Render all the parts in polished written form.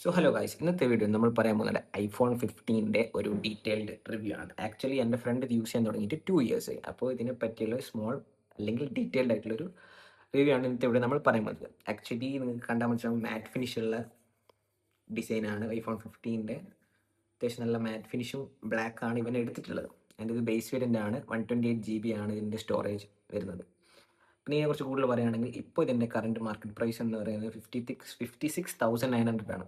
So hello guys, ഇന്നത്തെ video നമ്മൾ പറയാൻ പോകുന്നത് ഐഫോൺ 15ൻ്റെ ഒരു ഡീറ്റെയിൽഡ് റിവ്യൂ ആണ്. ആക്ച്വലി എൻ്റെ ഫ്രണ്ട് ഇത് യൂസ് ചെയ്യാൻ തുടങ്ങിയിട്ട് 2 ഇയേഴ്സ് ആയി. അപ്പോൾ ഇതിനെ പറ്റിയുള്ള സ്മോൾ അല്ലെങ്കിൽ ഡീറ്റെയിൽഡ് ആയിട്ടുള്ളൊരു റിവ്യൂ ആണ് ഇന്നത്തെ ഇവിടെ നമ്മൾ പറയാൻ പോകുന്നത്. ആക്ച്വലി നിങ്ങൾക്ക് കണ്ടാൽ മനസ്സിലാവും മാറ്റ് ഫിനിഷുള്ള ഡിസൈനാണ് ഐഫോൺ 15ൻ്റെ. അത്യാവശ്യം നല്ല മാറ്റ് ഫിനിഷും ബ്ലാക്ക് ആണ് ഇവൻ എടുത്തിട്ടുള്ളത്. അതിൻ്റെ ഇത് ബേസ് വേരിയൻ്റ് ആണ്. 128 GB ആണ് ഇതിൻ്റെ സ്റ്റോറേജ് വരുന്നത്. പിന്നെ ഇതിനെക്കുറിച്ച് കൂടുതൽ പറയുകയാണെങ്കിൽ ഇപ്പോൾ ഇതിൻ്റെ കറണ്ട് മാർക്കറ്റ് പ്രൈസ് എന്ന് പറയുന്നത് 56,900 ആണ്.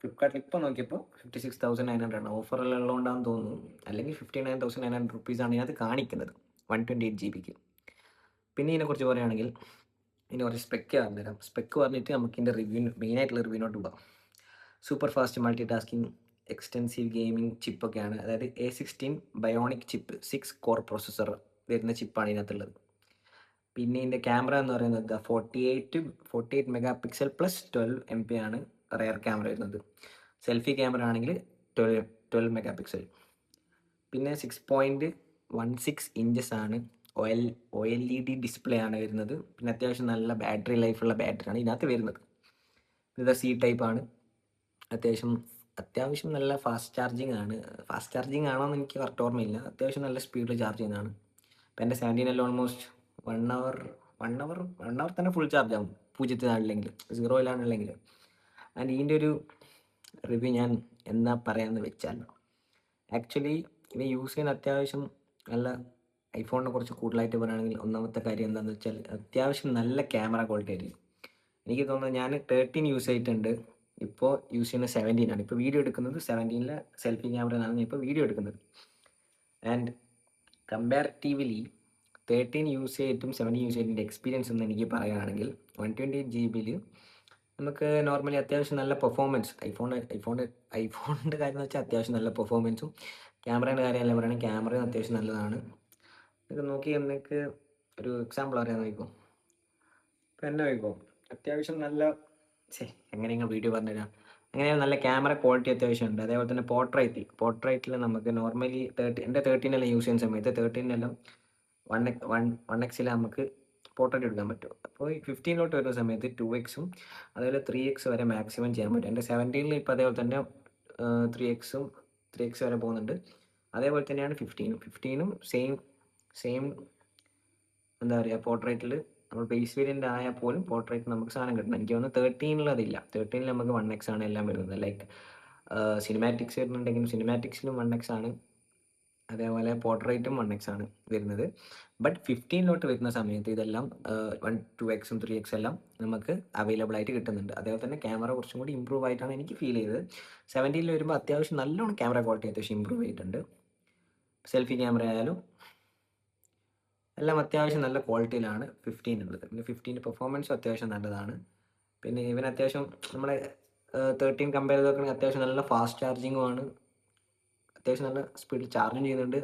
ഫ്ലിപ്കാർട്ടിൽ ഇപ്പോൾ നോക്കിയപ്പോൾ 56,900 ആണ്. ഓഫറെല്ലാം ഉള്ളതുകൊണ്ടാണെന്ന് തോന്നുന്നു. അല്ലെങ്കിൽ 59,900 റുപ്പീസാണ് ഇതിനകത്ത് കാണിക്കുന്നത് 128 GB. പിന്നെ ഇതിനെക്കുറിച്ച് പറയുകയാണെങ്കിൽ ഇതിന് കുറച്ച് സ്പെക്ക് പറഞ്ഞുതരാം. സ്പെക്ക് പറഞ്ഞിട്ട് നമുക്ക് ഇതിൻ്റെ റിവ്യൂ മെയിനായിട്ടുള്ള റിവ്യൂവിനോട്ട് പോകാം. Super fast multitasking extensive gaming ചിപ്പൊക്കെയാണ്. അതായത് A16 bionic chip 6 core processor വരുന്ന ചിപ്പാണ് ഇതിനകത്തുള്ളത്. പിന്നെ ഇതിൻ്റെ ക്യാമറ എന്ന് പറയുന്നത് 48 മെഗാ പിക്സൽ പ്ലസ് 12 MP ആണ് റെയർ ക്യാമറ വരുന്നത്. സെൽഫി ക്യാമറ ആണെങ്കിൽ 12 മെഗാ പിക്സൽ. പിന്നെ 6.16 ഇഞ്ചസ് ആണ്. OLED ഡിസ്പ്ലേ ആണ് വരുന്നത്. പിന്നെ അത്യാവശ്യം നല്ല ബാറ്ററി ലൈഫുള്ള ബാറ്ററിയാണ് ഇതിനകത്ത് വരുന്നത്. ഇത് സി ടൈപ്പ് ആണ്. അത്യാവശ്യം നല്ല ഫാസ്റ്റ് ചാർജിങ് ആണ്. ഫാസ്റ്റ് ചാർജിങ് ആണോ എന്ന് എനിക്ക് കറക്റ്റ് ഓർമ്മയില്ല. അത്യാവശ്യം നല്ല സ്പീഡിൽ ചാർജ് ചെയ്യുന്നതാണ്. ഇപ്പം എൻ്റെ 17 ഓൾമോസ്റ്റ് 1 അവർ തന്നെ ഫുൾ ചാർജ് ആവും. 0-4 0-ലാണുള്ളെങ്കിൽ. ആൻഡ് ഇതിൻ്റെ ഒരു റിവ്യൂ ഞാൻ എന്നാ പറയാമെന്ന് വെച്ചാൽ, ആക്ച്വലി ഇത് യൂസ് ചെയ്യുന്ന അത്യാവശ്യം നല്ല ഐഫോണിനെ കുറിച്ച് കൂടുതലായിട്ട് പറയുകയാണെങ്കിൽ ഒന്നാമത്തെ കാര്യം എന്താണെന്ന് വെച്ചാൽ അത്യാവശ്യം നല്ല ക്യാമറ ക്വാളിറ്റി ആയിരിക്കും. എനിക്ക് തോന്നുന്നത് ഞാൻ 13 യൂസ് ചെയ്തിട്ടുണ്ട്. ഇപ്പോൾ യൂസ് ചെയ്യുന്നത് 17 ആണ്. ഇപ്പോൾ വീഡിയോ എടുക്കുന്നത് 17-ലെ സെൽഫി ക്യാമറയിലാണ് ഞാൻ ഇപ്പോൾ വീഡിയോ എടുക്കുന്നത്. ആൻഡ് കമ്പാരിറ്റീവ്ലി 13 യൂസ് ചെയ്തിട്ടും 17 യൂസ് ചെയ്തിൻ്റെ എക്സ്പീരിയൻസ് എന്ന് എനിക്ക് പറയുകയാണെങ്കിൽ 128 GB നമുക്ക് നോർമലി അത്യാവശ്യം നല്ല പെർഫോമൻസ് ഐഫോണിൻ്റെ കാര്യം എന്ന് വെച്ചാൽ അത്യാവശ്യം നല്ല പെർഫോമൻസും ക്യാമറേൻ്റെ കാര്യമല്ല പറയുകയാണെങ്കിൽ ക്യാമറയും അത്യാവശ്യം നല്ലതാണ്. ഇത് നോക്കി എനിക്ക് ഒരു എക്സാമ്പിൾ അറിയാൻ നോക്കിക്കോ. ഇപ്പം എന്നെ നോക്കിക്കോ, അത്യാവശ്യം നല്ല എങ്ങനെയെങ്കിലും വീഡിയോ പറഞ്ഞുതരാം. അങ്ങനെയാണ് നല്ല ക്യാമറ ക്വാളിറ്റി അത്യാവശ്യം ഉണ്ട്. അതേപോലെ തന്നെ പോർട്രേറ്റിൽ നമുക്ക് നോർമലി എൻ്റെ 13 യൂസ് ചെയ്യുന്ന സമയത്ത് 13 വൺ എക്സിൽ നമുക്ക് പോർട്രേറ്റ് എടുക്കാൻ പറ്റും. അപ്പോൾ ഈ 15 വരുന്ന സമയത്ത് 2x അതേപോലെ 3x വരെ മാക്സിമം ചെയ്യാൻ പറ്റും. എൻ്റെ 17 ഇപ്പോൾ അതേപോലെ തന്നെ 3x വരെ പോകുന്നുണ്ട്. അതേപോലെ തന്നെയാണ് 15 സെയിം എന്താ പറയുക, പോർട്രേറ്റിൽ നമ്മൾ ബേസ് വേരിയൻ്റ് ആയാൽ പോലും പോർട്രേറ്റ് നമുക്ക് സാധനം കിട്ടണം. എനിക്ക് തോന്നുന്നു 13 അതില്ല. 13 നമുക്ക് 1x ആണ് എല്ലാം വരുന്നത്. ലൈക്ക് സിനിമാറ്റിക്സ് വരുന്നുണ്ടെങ്കിലും സിനിമാറ്റിക്സിലും 1x ആണ്. അതേപോലെ പോർട്രേറ്റും 1x ആണ് വരുന്നത്. ബട്ട് 15 വരുന്ന സമയത്ത് ഇതെല്ലാം 2x 3x എല്ലാം നമുക്ക് അവൈലബിൾ ആയിട്ട് കിട്ടുന്നുണ്ട്. അതേപോലെ തന്നെ ക്യാമറ കുറച്ചും കൂടി ഇമ്പ്രൂവ് ആയിട്ടാണ് എനിക്ക് ഫീൽ ചെയ്തത്. 17 വരുമ്പോൾ അത്യാവശ്യം നല്ലോണം ക്യാമറ ക്വാളിറ്റി അത്യാവശ്യം ഇമ്പ്രൂവ് ചെയ്തിട്ടുണ്ട്. സെൽഫി ക്യാമറ ആയാലും എല്ലാം അത്യാവശ്യം നല്ല ക്വാളിറ്റിയിലാണ് 15 ഉള്ളത്. പിന്നെ 15 പെർഫോമൻസും അത്യാവശ്യം നല്ലതാണ്. പിന്നെ ഇവൻ അത്യാവശ്യം നമ്മളെ 13 കമ്പയർ ചെയ്ത് നോക്കുകയാണെങ്കിൽ അത്യാവശ്യം നല്ല ഫാസ്റ്റ് ചാർജിങ്ങുമാണ്. അത്യാവശ്യം നല്ല സ്പീഡിൽ ചാർജും ചെയ്യുന്നുണ്ട്.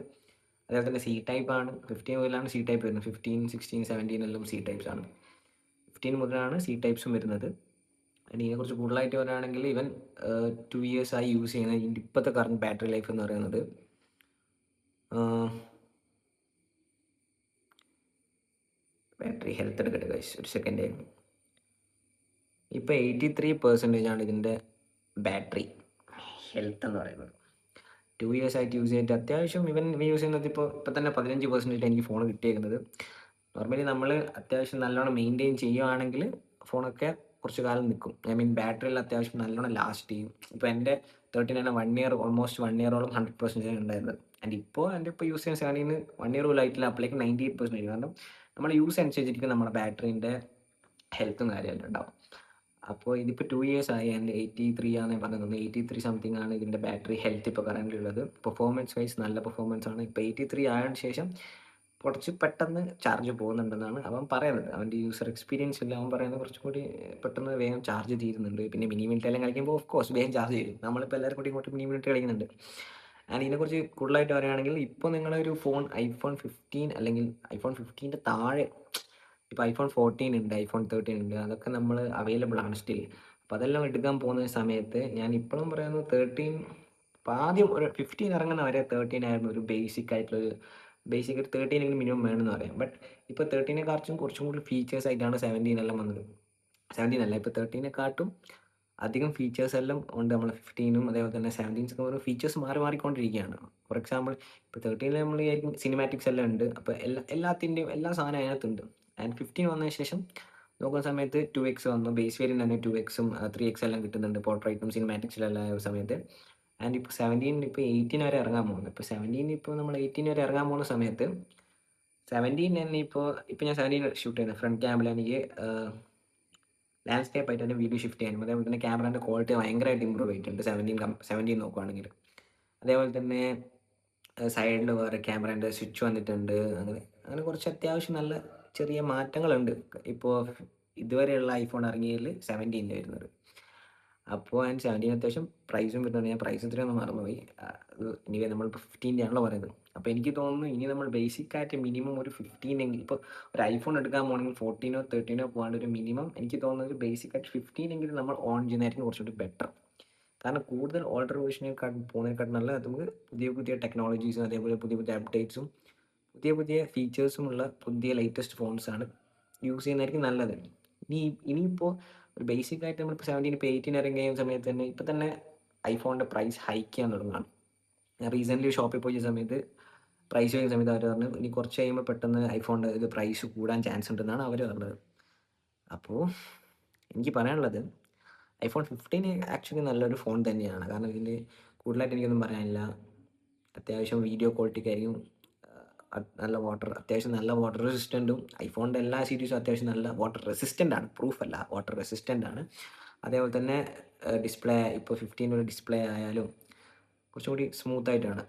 അതേപോലെ തന്നെ സി ടൈപ്പ് ആണ്. 15 മുതലാണ് സി ടൈപ്പ് വരുന്നത്. 15, 16, 17 എല്ലാം സി ടൈപ്സ് ആണ്. 15 മുതലാണ് സി ടൈപ്സും വരുന്നത്. ഇതിനെക്കുറിച്ച് കൂടുതലായിട്ട് പറയുകയാണെങ്കിൽ ഇവൻ 2 ഇയേഴ്സ് ആയി യൂസ് ചെയ്യുന്നത്. ഇതിൻ്റെ ഇപ്പോഴത്തെ കറണ്ട് ബാറ്ററി ലൈഫ് എന്ന് പറയുന്നത് ബാറ്ററി ഹെൽത്ത് എടുക്കട്ടെ ഗൈസ്, ഒരു സെക്കൻഡ്. ഇപ്പോൾ 83% ആണ് ഇതിൻ്റെ ബാറ്ററി ഹെൽത്ത് എന്ന് പറയുന്നത്. 2 ഇയേഴ്സ് ആയിട്ട് യൂസ് ചെയ്തിട്ട് അത്യാവശ്യം ഇവൻ യൂസ് ചെയ്യുന്നത് ഇപ്പോൾ തന്നെ 15% എനിക്ക് ഫോൺ കിട്ടിയേക്കുന്നത്. നോർമലി നമ്മൾ അത്യാവശ്യം നല്ലോണം മെയിൻറ്റെയിൻ ചെയ്യുകയാണെങ്കിൽ ഫോണൊക്കെ കുറച്ച് കാലം നിൽക്കും. ഐ മീൻ ബാറ്ററിയിൽ അത്യാവശ്യം നല്ലോണം ലാസ്റ്റ് ചെയ്യും. ഇപ്പോൾ എൻ്റെ 13 തന്നെ 1 ഇയർ ഓൾമോസ്റ്റ് 1 ഇയറോളം 100% ഉണ്ടായിരുന്നത്. ആൻഡ് ഇപ്പോൾ യൂസ് ചെയ്യുന്ന 17 1 ഇയർ പോലും ആയിട്ടില്ല. അപ്പോഴേക്കും 98% കാരണം നമ്മൾ യൂസ് അനുസരിച്ചിരിക്കും നമ്മുടെ ബാറ്ററീൻ്റെ ഹെൽത്തും കാര്യമെല്ലാം ഉണ്ടാവും. അപ്പോൾ ഇതിപ്പോൾ 2 ഇയേഴ്സ് ആയി. ആൻഡ് 83 ആണെന്ന് പറഞ്ഞത്. 83 സംതിങ് ആണ് ഇതിൻ്റെ ബാറ്ററി ഹെൽത്ത് ഇപ്പോൾ കറൻ്റ് ഉള്ളത്. പെർഫോമൻസ് വൈസ് നല്ല പെർഫോമൻസ് ആണ്. ഇപ്പോൾ 83 ആയതിനു ശേഷം കുറച്ച് പെട്ടെന്ന് ചാർജ് പോകുന്നുണ്ടെന്നാണ് അവൻ പറയുന്നത്. അവൻ്റെ യൂസർ എക്സ്പീരിയൻസിൽ അവൻ പറയുന്നത് കുറച്ചും കൂടി പെട്ടെന്ന് വേഗം ചാർജ് തീരുന്നുണ്ട്. പിന്നെ മിനി മിനിറ്റ് എല്ലാം കളിക്കുമ്പോൾ ഓഫ് കോഴ്സ് വേഗം ചാർജ് തീരും. നമ്മളിപ്പോൾ എല്ലാവരും കൂടി ഇങ്ങോട്ട് മിനി മിനിറ്റ് കളിക്കുന്നുണ്ട്. ആൻഡ് ഇതിനെക്കുറിച്ച് കൂടുതലായിട്ട് പറയുകയാണെങ്കിൽ ഇപ്പോൾ നിങ്ങളൊരു ഫോൺ ഐഫോൺ 15 അല്ലെങ്കിൽ ഐഫോൺ 15ൻ്റെ താഴെ ഇപ്പോൾ ഐഫോൺ 14 ഉണ്ട്, ഐഫോൺ 13 ഉണ്ട്. അതൊക്കെ നമ്മൾ അവൈലബിൾ ആണ് സ്റ്റിൽ. അപ്പോൾ അതെല്ലാം എടുക്കാൻ പോകുന്ന സമയത്ത് ഞാൻ ഇപ്പോഴും പറയുന്നത് 13 ഇപ്പോൾ ആദ്യം ഒരു 15 ഇറങ്ങുന്ന വരെ 13 ആയിരുന്നു ഒരു ബേസിക് ഒരു 13 എങ്കിലും മിനിമം വേണമെന്ന് പറയാം. ബട്ട് ഇപ്പോൾ 13നെക്കാട്ടും കുറച്ചും കൂടി ഫീച്ചേഴ്സ് ആയിട്ടാണ് 17 എല്ലാം വന്നത്. 17 അല്ല, ഇപ്പോൾ 13നെക്കാട്ടും അധികം ഫീച്ചേഴ്സ് എല്ലാം ഉണ്ട് നമ്മളെ 15ഉം അതേപോലെ തന്നെ 17 ഓരോ ഫീച്ചേഴ്സ് മാറിക്കൊണ്ടിരിക്കുകയാണ്. ഫോർ എക്സാമ്പിൾ ഇപ്പോൾ 13 നമ്മൾ വിചാരിക്കും സിനിമാറ്റിക്സ് എല്ലാം ഉണ്ട്. അപ്പോൾ എല്ലാത്തിൻ്റെയും എല്ലാ സാധനവും അതിനകത്തുണ്ട്. ആൻഡ് 15 വന്നതിന് ശേഷം നോക്കുന്ന സമയത്ത് 2x വന്നു. ബേസ് വേരിയൻ്റ് തന്നെ 2xും 3x എല്ലാം കിട്ടുന്നുണ്ട് പോർട്രൈറ്റും സിനിമാറ്റിക്സിലെല്ലാം ആയ സമയത്ത്. ആൻഡ് ഇപ്പോൾ 17 ഇപ്പോൾ 18 വരെ ഇറങ്ങാൻ പോകുന്നു. ഇപ്പോൾ 17 ഇപ്പോൾ നമ്മൾ 18 വരെ ഇറങ്ങാൻ പോകുന്ന സമയത്ത് 17 തന്നെ ഇപ്പോൾ ഞാൻ 17 ഷൂട്ട് ചെയ്യുന്നത് ഫ്രണ്ട് ക്യാമിൽ എനിക്ക് ലാൻഡ്സ്കേപ്പ് ആയിട്ട് തന്നെ വീഡിയോ ഷിഫ്റ്റ് ചെയ്യാനും അതേപോലെ തന്നെ ക്യാമറേൻ്റെ ക്വാളിറ്റി ഭയങ്കരമായിട്ട് ഇമ്പ്രൂവ് ചെയ്തിട്ടുണ്ട് 17 നോക്കുകയാണെങ്കിൽ. അതേപോലെ തന്നെ സൈഡിൽ വേറെ ക്യാമറേൻ്റെ സ്വിച്ച് വന്നിട്ടുണ്ട്. അങ്ങനെ അങ്ങനെ കുറച്ച് അത്യാവശ്യം നല്ല ചെറിയ മാറ്റങ്ങളുണ്ട് ഇപ്പോൾ ഇതുവരെയുള്ള ഐഫോൺ ഇറങ്ങിയതിൽ 17 വരുന്നത്. അപ്പോൾ 17 അത്യാവശ്യം പ്രൈസും വരുന്നുണ്ട്. ഞാൻ പ്രൈസ് ഇത്രയൊന്നും മറന്നുപോയി. ഇനി നമ്മളിപ്പോൾ 15 ആണല്ലോ പറയുന്നത്. അപ്പോൾ എനിക്ക് തോന്നുന്നു ഇനി നമ്മൾ ബേസിക് ആയിട്ട് മിനിമം ഒരു 15 എങ്കിലും ഇപ്പോൾ ഒരു ഐഫോൺ എടുക്കാൻ പോകണമെങ്കിൽ 14 13 പോകാണ്ട് ഒരു മിനിമം എനിക്ക് തോന്നുന്നത് ബേസിക് ആയിട്ട് 15 എങ്കിലും നമ്മൾ ഓൺ ചെയ്യുന്നതായിരിക്കും കുറച്ചുകൂടി ബെറ്റർ. കാരണം കൂടുതൽ ഓൾഡർ വേർഷനേക്കാൾ പോകുന്നതിനെക്കാട്ടും നല്ല നമുക്ക് പുതിയ പുതിയ ടെക്നോളജീസും അതേപോലെ പുതിയ പുതിയ അപ്ഡേറ്റ്സും പുതിയ പുതിയ ഫീച്ചേഴ്സുമുള്ള പുതിയ ലേറ്റസ്റ്റ് ഫോൺസാണ് യൂസ് ചെയ്യുന്നതായിരിക്കും നല്ലത്. ഇനിയിപ്പോൾ ഒരു ബേസിക് ആയിട്ട് നമ്മളിപ്പോൾ 17 ഇപ്പോൾ 18 ഇറങ്ങിയ സമയത്ത് തന്നെ ഇപ്പം തന്നെ ഐഫോണിൻ്റെ പ്രൈസ് ഹൈക്ക് ചെയ്യാൻ തുടങ്ങുകയാണ്. ഞാൻ റീസെൻ്റ്ലി ഷോപ്പിൽ പോയ സമയത്ത് പ്രൈസ് ചെയ്യുന്ന സമയത്ത് അവർ പറഞ്ഞു ഇനി കുറച്ച് കഴിയുമ്പോൾ പെട്ടെന്ന് ഐഫോണിൻ്റെ ഇത് പ്രൈസ് കൂടാൻ ചാൻസ് ഉണ്ടെന്നാണ് അവർ പറഞ്ഞത്. അപ്പോൾ എനിക്ക് പറയാനുള്ളത് ഐഫോൺ 15 ആക്ച്വലി നല്ലൊരു ഫോൺ തന്നെയാണ്. കാരണം ഇതിൽ കൂടുതലായിട്ട് എനിക്കൊന്നും പറയാനില്ല. അത്യാവശ്യം വീഡിയോ ക്വാളിറ്റിക്കായിരിക്കും അത്യാവശ്യം നല്ല വാട്ടർ റെസിസ്റ്റൻറ്റും ഐഫോണിൻ്റെ എല്ലാ സീരീസും അത്യാവശ്യം നല്ല വാട്ടർ റെസിസ്റ്റൻ്റ് ആണ്. പ്രൂഫ് അല്ല, വാട്ടർ റെസിസ്റ്റൻ്റ് ആണ്. അതേപോലെ തന്നെ ഡിസ്പ്ലേ ഇപ്പോൾ 15 ഡിസ്പ്ലേ ആയാലും കുറച്ചും കൂടി സ്മൂത്തായിട്ടാണ്.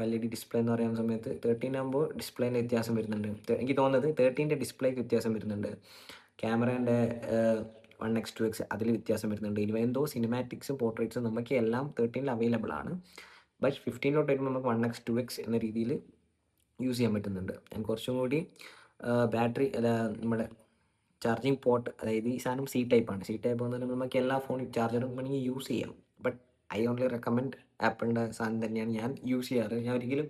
LED ഡിസ്പ്ലേ എന്ന് പറയുന്ന സമയത്ത് 13 ആകുമ്പോൾ ഡിസ്പ്ലേൻ്റെ വ്യത്യാസം വരുന്നുണ്ട്. എനിക്ക് തോന്നുന്നത് 13 ഡിസ്പ്ലേക്ക് വ്യത്യാസം വരുന്നുണ്ട്. ക്യാമറേൻ്റെ 1x 2x അതിൽ വ്യത്യാസം വരുന്നുണ്ട്. എന്തോ സിനിമാറ്റിക്സും പോർട്രേറ്റ്സും നമുക്ക് എല്ലാം 13 അവൈലബിൾ ആണ്. ബട്ട് 15 വരുമ്പോൾ നമുക്ക് 1x 2x എന്ന രീതിയിൽ യൂസ് ചെയ്യാൻ പറ്റുന്നുണ്ട്. ആൻഡ് കുറച്ചും കൂടി ബാറ്ററി നമ്മുടെ ചാർജിങ് പോർട്ട്, അതായത് ഈ സാധനം C ടൈപ്പാണ്. C ടൈപ്പ് എന്ന് പറയുമ്പോൾ നമുക്ക് എല്ലാ ഫോണിൽ ചാർജറും വേണമെങ്കിൽ യൂസ് ചെയ്യാം. ബട്ട് ഐ ഓൺലി റെക്കമെൻഡ് ആപ്പിളിൻ്റെ സാധനം തന്നെയാണ് ഞാൻ യൂസ് ചെയ്യാറ്. ഞാൻ ഒരിക്കലും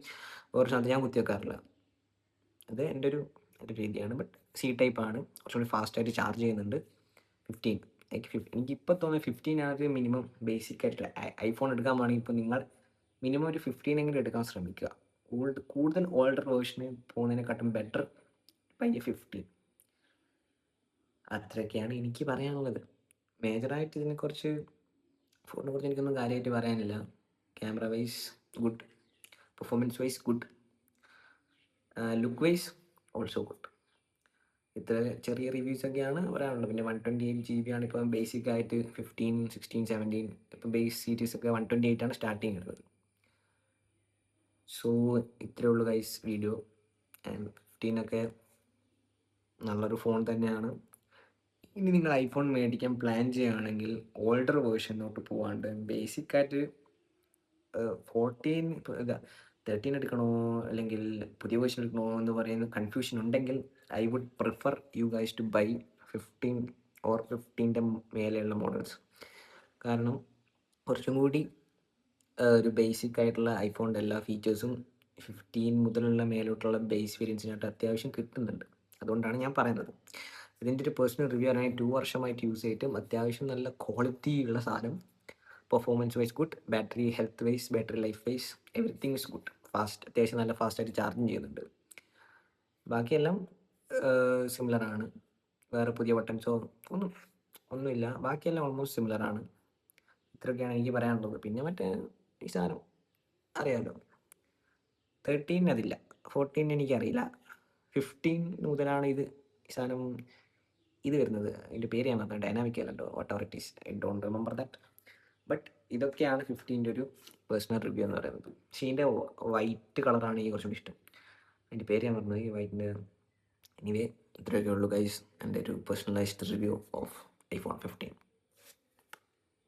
ഒരു സാധനത്ത് ഞാൻ കുത്തിവെക്കാറില്ല. അത് എൻ്റെ ഒരു രീതിയാണ്. ബട്ട് C ടൈപ്പാണ്, കുറച്ചുകൂടി ഫാസ്റ്റായിട്ട് ചാർജ് ചെയ്യുന്നുണ്ട് 15. എനിക്കിപ്പോൾ തോന്നുന്നത് 15 ആണ് മിനിമം ബേസിക് ആയിട്ട് ഐഫോൺ എടുക്കാൻ വേണമെങ്കിൽ ഇപ്പോൾ നിങ്ങൾ മിനിമം ഒരു 15 എങ്കിലും എടുക്കാൻ ശ്രമിക്കുക. കൂടുതൽ ഓൾഡർ വേർഷന് പോകുന്നതിനെക്കാട്ടും ബെറ്റർ പയ്യെ 15. അത്രയൊക്കെയാണ് എനിക്ക് പറയാനുള്ളത്. മേജറായിട്ട് ഇതിനെക്കുറിച്ച് ഫോണിനെ കുറിച്ച് എനിക്കൊന്നും കാര്യമായിട്ട് പറയാനില്ല. Camera vice good, performance wise good, look wise also good. ഇത്ര ചെറിയ റിവ്യൂസൊക്കെയാണ് പറയാനുള്ളത്. പിന്നെ 128 GB ആണ് ഇപ്പം ബേസിക് ആയിട്ട് 15, 16, 17 ഇപ്പം ബേസ് സീരീസൊക്കെ 128 ആണ് സ്റ്റാർട്ടിങ് വരുന്നത്. സോ ഇത്രയേ ഉള്ളൂ ഗൈസ് വീഡിയോ. ആൻഡ് 15 ഒക്കെ നല്ലൊരു ഫോൺ തന്നെയാണ്. ഇനി നിങ്ങൾ ഐഫോൺ മേടിക്കാൻ പ്ലാൻ ചെയ്യുകയാണെങ്കിൽ ഓൾഡർ വേർഷനോട്ട് പോകാണ്ട് ബേസിക്കായിട്ട് 14 13 എടുക്കണോ അല്ലെങ്കിൽ പുതിയ വേർഷൻ എടുക്കണോ എന്ന് പറയുന്ന കൺഫ്യൂഷൻ ഉണ്ടെങ്കിൽ I would prefer you guys to buy 15 or 15ൻ്റെ മേലെയുള്ള മോഡൽസ്. കാരണം കുറച്ചും കൂടി ഒരു ബേസിക് ആയിട്ടുള്ള ഐഫോണിൻ്റെ എല്ലാ ഫീച്ചേഴ്സും 15 മുതലുള്ള മേലോട്ടുള്ള ബേസ് വേരിയൻസിനായിട്ട് അത്യാവശ്യം കിട്ടുന്നുണ്ട്. അതുകൊണ്ടാണ് ഞാൻ പറയുന്നത്. ഇതിൻ്റെ ഒരു പേഴ്സണൽ റിവ്യൂ ആണ്. 2 വർഷമായിട്ട് യൂസ് ചെയ്തിട്ടും അത്യാവശ്യം നല്ല ക്വാളിറ്റി ഉള്ള സാധനം. Performance wise good, battery health wise, battery life wise everything is good. അത്യാവശ്യം നല്ല ഫാസ്റ്റായിട്ട് ചാർജും ചെയ്യുന്നുണ്ട്. ബാക്കിയെല്ലാം സിമിലറാണ്. വേറെ പുതിയ ബട്ടൺസോ ഒന്നുമില്ല. ബാക്കിയെല്ലാം ഓൾമോസ്റ്റ് സിമിലറാണ്. ഇത്രയൊക്കെയാണ് എനിക്ക് പറയാനുള്ളത്. പിന്നെ മറ്റേ ഈ സാധനം അറിയാമല്ലോ, 13 അതില്ല, 14 എനിക്കറിയില്ല, 15 മുതലാണ് ഈ സാധനം വരുന്നത്. അതിൻ്റെ പേര് ഞാൻ പറഞ്ഞത് ഡൈനാമിക് അല്ലല്ലോ, what it is, I don't remember that. But ഇതൊക്കെയാണ് 15ൻ്റെ ഒരു പേഴ്സണൽ റിവ്യൂ എന്ന് പറയുന്നത്. പക്ഷേ ഇതിൻ്റെ വൈറ്റ് കളറാണ് എനിക്ക് കുറച്ചുകൂടി ഇഷ്ടം. അതിൻ്റെ പേര് ഞാൻ പറഞ്ഞത് ഈ വൈറ്റിൻ്റെ. എനിവേ ഇത്രയൊക്കെ ഉള്ളൂ ഗൈസ് എൻ്റെ ഒരു പേഴ്സണലൈസ്ഡ് റിവ്യൂ ഓഫ് ഐഫോൺ 15.